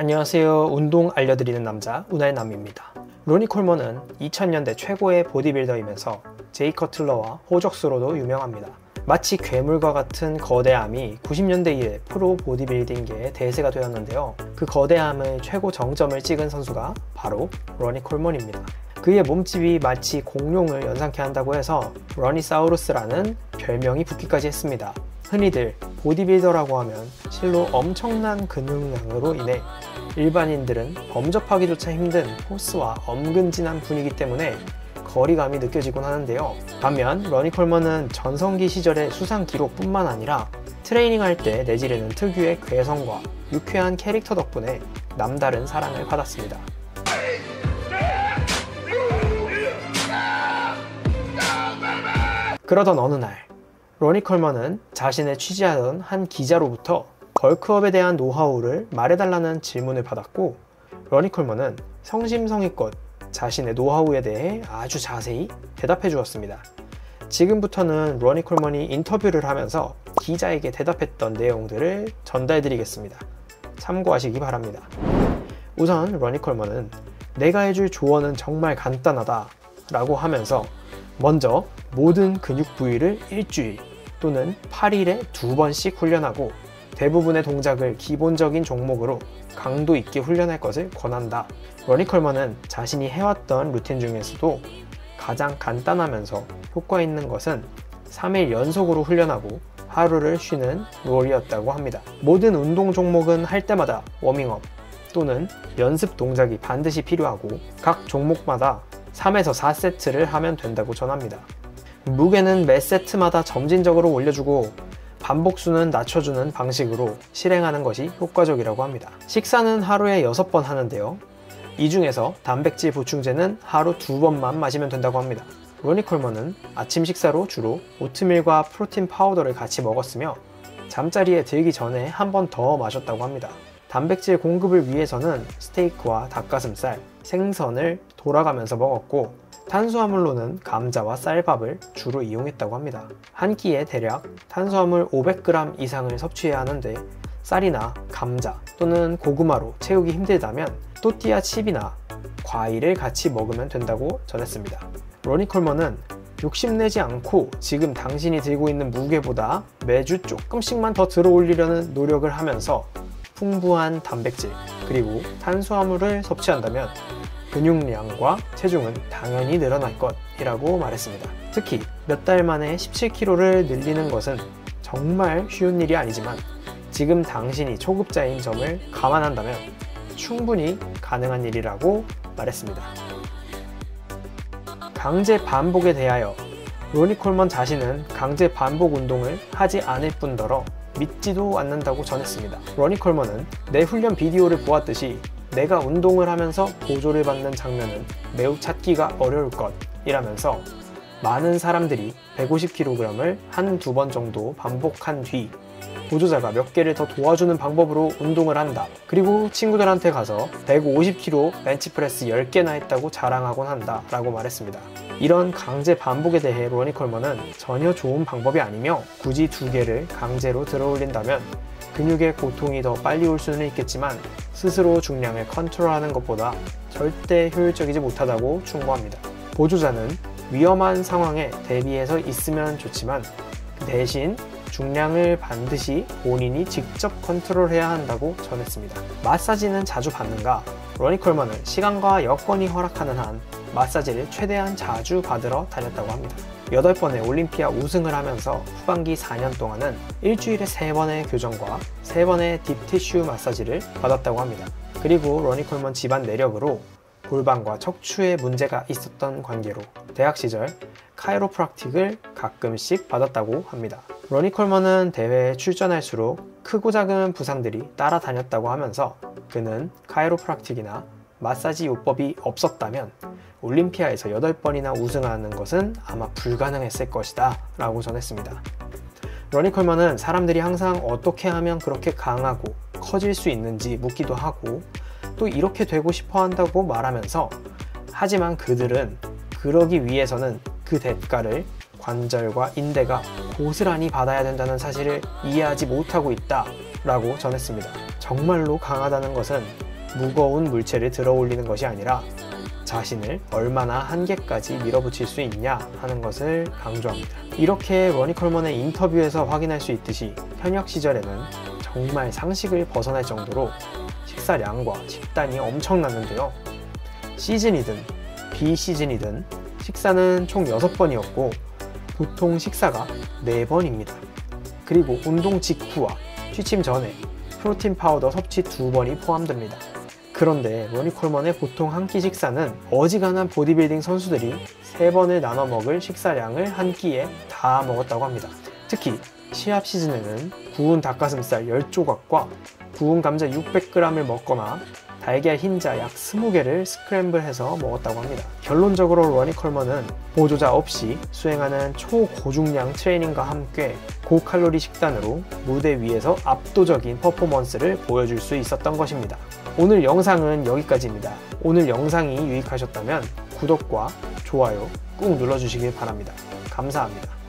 안녕하세요. 운동 알려드리는 남자 운알남입니다. 로니 콜먼은 2000년대 최고의 보디빌더이면서 제이 커틀러와 호적수로도 유명합니다. 마치 괴물과 같은 거대함이 90년대 이래 프로 보디빌딩계의 대세가 되었는데요. 그 거대함의 최고 정점을 찍은 선수가 바로 로니 콜먼입니다. 그의 몸집이 마치 공룡을 연상케 한다고 해서 러니사우루스라는 별명이 붙기까지 했습니다. 흔히들 보디빌더라고 하면 실로 엄청난 근육량으로 인해 일반인들은 범접하기조차 힘든 포스와 엄근진한 분위기 때문에 거리감이 느껴지곤 하는데요. 반면 러니 콜먼은 전성기 시절의 수상 기록뿐만 아니라 트레이닝할 때 내지르는 특유의 괴성과 유쾌한 캐릭터 덕분에 남다른 사랑을 받았습니다. 그러던 어느 날 로니 콜먼은 자신을 취재하던 한 기자로부터 벌크업에 대한 노하우를 말해달라는 질문을 받았고, 로니 콜먼은 성심성의껏 자신의 노하우에 대해 아주 자세히 대답해 주었습니다. 지금부터는 로니 콜먼이 인터뷰를 하면서 기자에게 대답했던 내용들을 전달해 드리겠습니다. 참고하시기 바랍니다. 우선 로니 콜먼은 내가 해줄 조언은 정말 간단하다 라고 하면서 먼저 모든 근육 부위를 일주일 또는 8일에 2번씩 훈련하고 대부분의 동작을 기본적인 종목으로 강도 있게 훈련할 것을 권한다. 로니 콜먼은 자신이 해왔던 루틴 중에서도 가장 간단하면서 효과 있는 것은 3일 연속으로 훈련하고 하루를 쉬는 롤이었다고 합니다. 모든 운동 종목은 할 때마다 워밍업 또는 연습 동작이 반드시 필요하고 각 종목마다 3에서 4세트를 하면 된다고 전합니다. 무게는 매 세트마다 점진적으로 올려주고 반복수는 낮춰주는 방식으로 실행하는 것이 효과적이라고 합니다. 식사는 하루에 6번 하는데요. 이 중에서 단백질 보충제는 하루 2번만 마시면 된다고 합니다. 로니 콜먼은 아침 식사로 주로 오트밀과 프로틴 파우더를 같이 먹었으며 잠자리에 들기 전에 한 번 더 마셨다고 합니다. 단백질 공급을 위해서는 스테이크와 닭가슴살, 생선을 돌아가면서 먹었고 탄수화물로는 감자와 쌀밥을 주로 이용했다고 합니다. 한 끼에 대략 탄수화물 500g 이상을 섭취해야 하는데 쌀이나 감자 또는 고구마로 채우기 힘들다면 또띠아 칩이나 과일을 같이 먹으면 된다고 전했습니다. 로니 콜먼은 욕심내지 않고 지금 당신이 들고 있는 무게보다 매주 조금씩만 더 들어 올리려는 노력을 하면서 풍부한 단백질 그리고 탄수화물을 섭취한다면 근육량과 체중은 당연히 늘어날 것이라고 말했습니다. 특히 몇 달 만에 17kg를 늘리는 것은 정말 쉬운 일이 아니지만 지금 당신이 초급자인 점을 감안한다면 충분히 가능한 일이라고 말했습니다. 강제 반복에 대하여 로니 콜먼 자신은 강제 반복 운동을 하지 않을 뿐더러 믿지도 않는다고 전했습니다. 로니 콜먼은 내 훈련 비디오를 보았듯이 내가 운동을 하면서 보조를 받는 장면은 매우 찾기가 어려울 것이라면서 많은 사람들이 150kg을 한두 번 정도 반복한 뒤 보조자가 몇 개를 더 도와주는 방법으로 운동을 한다. 그리고 친구들한테 가서 150kg 벤치프레스 10개나 했다고 자랑하곤 한다 라고 말했습니다. 이런 강제 반복에 대해 로니 콜먼은 전혀 좋은 방법이 아니며 굳이 2개를 강제로 들어 올린다면 근육의 고통이 더 빨리 올 수는 있겠지만 스스로 중량을 컨트롤하는 것보다 절대 효율적이지 못하다고 충고합니다. 보조자는 위험한 상황에 대비해서 있으면 좋지만 그 대신 중량을 반드시 본인이 직접 컨트롤해야 한다고 전했습니다. 마사지는 자주 받는가? 로니 콜먼은 시간과 여건이 허락하는 한 마사지를 최대한 자주 받으러 다녔다고 합니다. 8번의 올림피아 우승을 하면서 후반기 4년 동안은 일주일에 3번의 교정과 3번의 딥티슈 마사지를 받았다고 합니다. 그리고 로니 콜먼 집안 내력으로 골반과 척추에 문제가 있었던 관계로 대학 시절 카이로프락틱을 가끔씩 받았다고 합니다. 로니 콜먼은 대회에 출전할수록 크고 작은 부상들이 따라다녔다고 하면서 그는 카이로프락틱이나 마사지 요법이 없었다면 올림피아에서 8번이나 우승하는 것은 아마 불가능했을 것이다 라고 전했습니다. 로니 콜먼은 사람들이 항상 어떻게 하면 그렇게 강하고 커질 수 있는지 묻기도 하고 또 이렇게 되고 싶어 한다고 말하면서 하지만 그들은 그러기 위해서는 그 대가를 관절과 인대가 고스란히 받아야 된다는 사실을 이해하지 못하고 있다 라고 전했습니다. 정말로 강하다는 것은 무거운 물체를 들어 올리는 것이 아니라 자신을 얼마나 한계까지 밀어붙일 수 있냐 하는 것을 강조합니다. 이렇게 러니 콜먼의 인터뷰에서 확인할 수 있듯이 현역 시절에는 정말 상식을 벗어날 정도로 식사량과 식단이 엄청났는데요. 시즌이든 비시즌이든 식사는 총 6번이었고 보통 식사가 4번입니다. 그리고 운동 직후와 취침 전에 프로틴 파우더 섭취 2번이 포함됩니다. 그런데 러니 콜먼의 보통 한 끼 식사는 어지간한 보디빌딩 선수들이 3번을 나눠 먹을 식사량을 한 끼에 다 먹었다고 합니다. 특히 시합 시즌에는 구운 닭가슴살 10조각과 구운 감자 600g을 먹거나 달걀 흰자 약 20개를 스크램블해서 먹었다고 합니다. 결론적으로 러니 콜먼은 보조자 없이 수행하는 초고중량 트레이닝과 함께 고칼로리 식단으로 무대 위에서 압도적인 퍼포먼스를 보여줄 수 있었던 것입니다. 오늘 영상은 여기까지입니다. 오늘 영상이 유익하셨다면 구독과 좋아요 꾹 눌러주시길 바랍니다. 감사합니다.